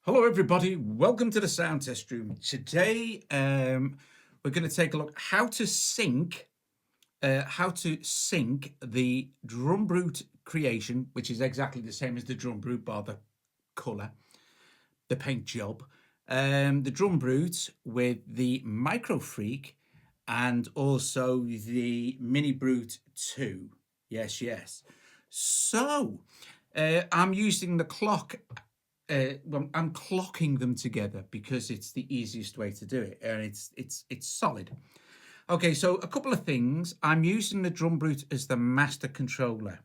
Hello everybody, welcome to the sound test room. Today we're going to take a look how to sync the DrumBrute creation, which is exactly the same as the DrumBrute bar the color, the paint job, the DrumBrute with the MicroFreak and also the MiniBrute 2. Yes. So I'm using the clock. I'm clocking them together because it's the easiest way to do it, and it's solid. Okay, so a couple of things. I'm using the DrumBrute as the master controller.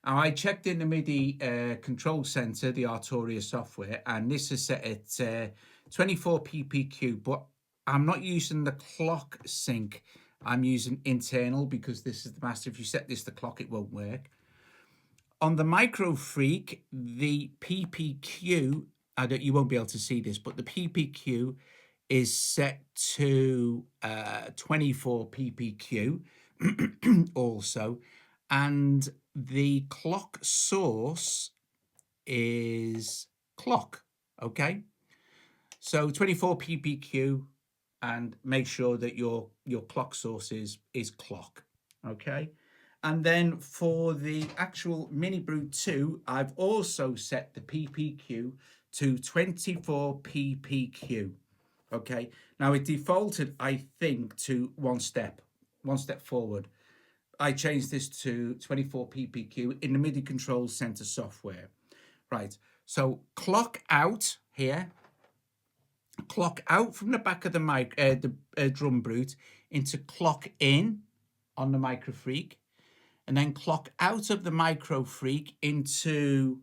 Now, I checked in the MIDI control center, the Arturia software, and this is set at 24 ppq, but I'm not using the clock sync. I'm using internal because this is the master. If you set this to clock, it won't work. On the MicroFreak, the PPQ, you won't be able to see this, but the PPQ is set to 24 ppq also, and the clock source is clock, okay? So 24 ppq, and make sure that your clock source is clock, okay? And then for the actual MiniBrute 2, I've also set the PPQ to 24 ppq. Okay, now it defaulted, I think, to one step forward. I changed this to 24 ppq in the MIDI control center software. Right, so clock out here, clock out from the back of the DrumBrute into clock in on the MicroFreak, and then clock out of the MicroFreak into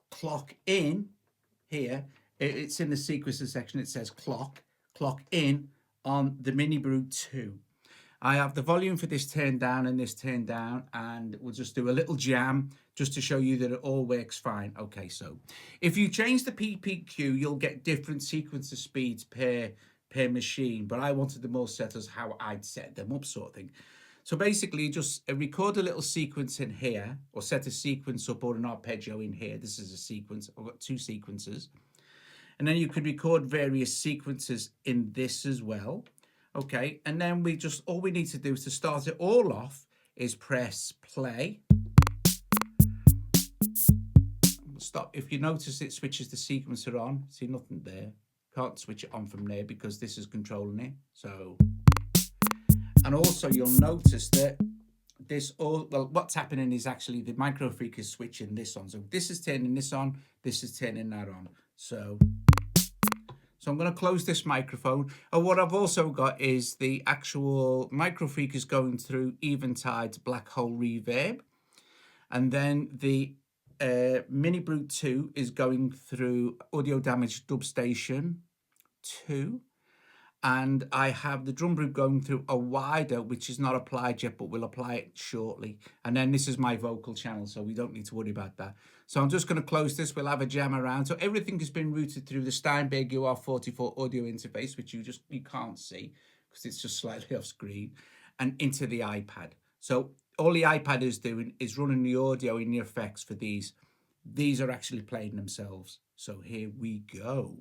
clock in here. It's in the sequencer section. It says clock in on the MiniBrute 2. I have the volume for this turned down and this turned down, and we'll just do a little jam just to show you that it all works fine. Okay, so if you change the PPQ, you'll get different sequencer speeds per machine, but I wanted them all set as how I'd set them up, sort of thing. So basically, just record a little sequence in here, or set a sequence up or an arpeggio in here. This is a sequence. I've got two sequences. And then you could record various sequences in this as well. Okay, and then all we need to do to start it all off is press play. Stop. If you notice, it switches the sequencer on. See, nothing there. Can't switch it on from there because this is controlling it. So... And also you'll notice that what's happening is actually the MicroFreak is switching this on. So this is turning this on, this is turning that on. So I'm going to close this microphone. And what I've also got is the actual MicroFreak is going through Eventide Black Hole Reverb. And then the MiniBrute 2 is going through Audio Damage Dub Station 2. And I have the DrumBrute going through a wider, which is not applied yet, but we'll apply it shortly. And then this is my vocal channel, so we don't need to worry about that. So I'm just going to close this. We'll have a jam around. So everything has been routed through the Steinberg UR44 audio interface, which you can't see because it's just slightly off screen, and into the iPad. So all the iPad is doing is running the audio in the effects for these. These are actually playing themselves. So here we go.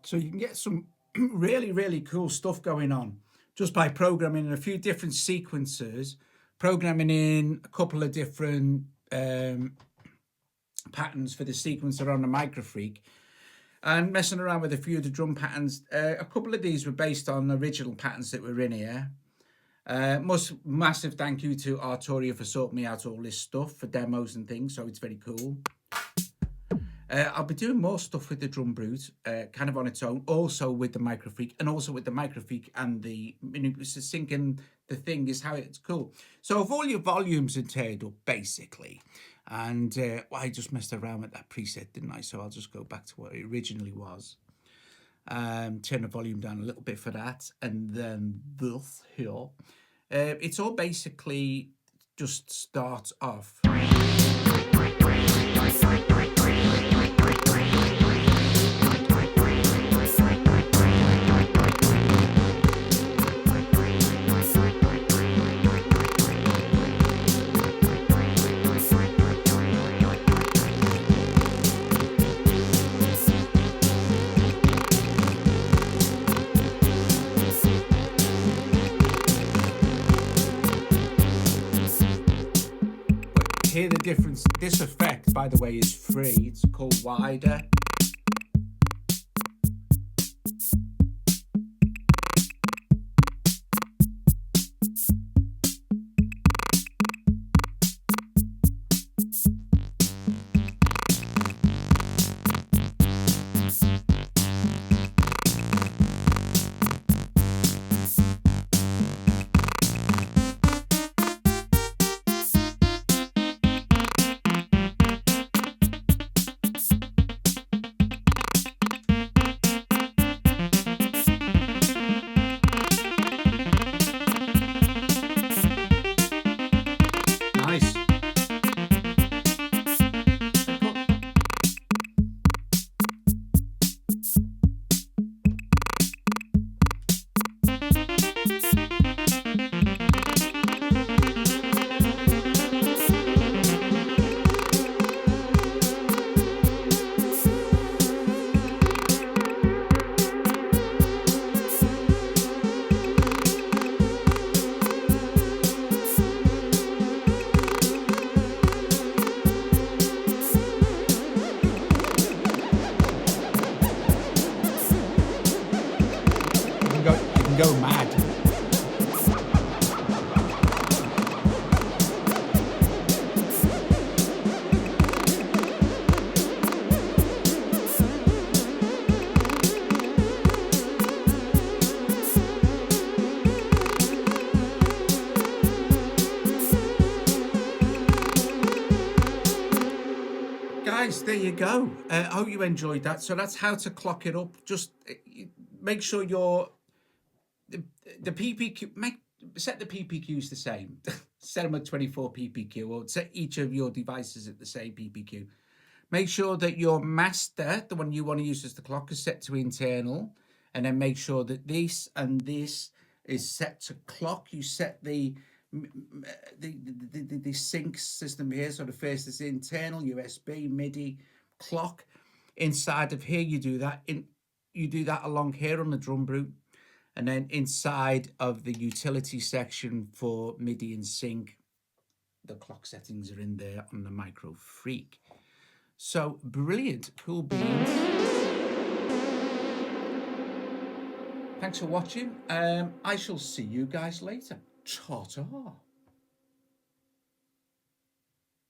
So you can get some really, really cool stuff going on just by programming in a few different sequencers, programming in a couple of different patterns for the sequencer on the MicroFreak, and messing around with a few of the drum patterns. A couple of these were based on original patterns that were in here. Massive thank you to Arturia for sorting me out all this stuff for demos and things, so it's very cool. I'll be doing more stuff with the DrumBrute, kind of on its own, also with the MicroFreak, and also with the MicroFreak and the syncing the thing is how it's cool. So if all your volumes are turned up, basically, and well, I just messed around with that preset, didn't I? So I'll just go back to what it originally was. Turn the volume down a little bit for that, and then this here. It's all basically just starts off. Hear the difference. This effect, by the way, is free. It's called Wider. Nice. Go mad. Guys, there you go. I hope you enjoyed that. So that's how to clock it up. Just make sure you're the PPQ, set the PPQs the same. Set them at 24 PPQ, or set each of your devices at the same PPQ. Make sure that your master, the one you want to use as the clock, is set to internal, and then make sure that this and this is set to clock. You set the sync system here. So the first is internal, USB, MIDI, clock. Inside of here, you do that along here on the DrumBrute. And then inside of the utility section for MIDI and sync, the clock settings are in there on the MicroFreak. So brilliant, cool beans. Thanks for watching. I shall see you guys later. Ta-ta.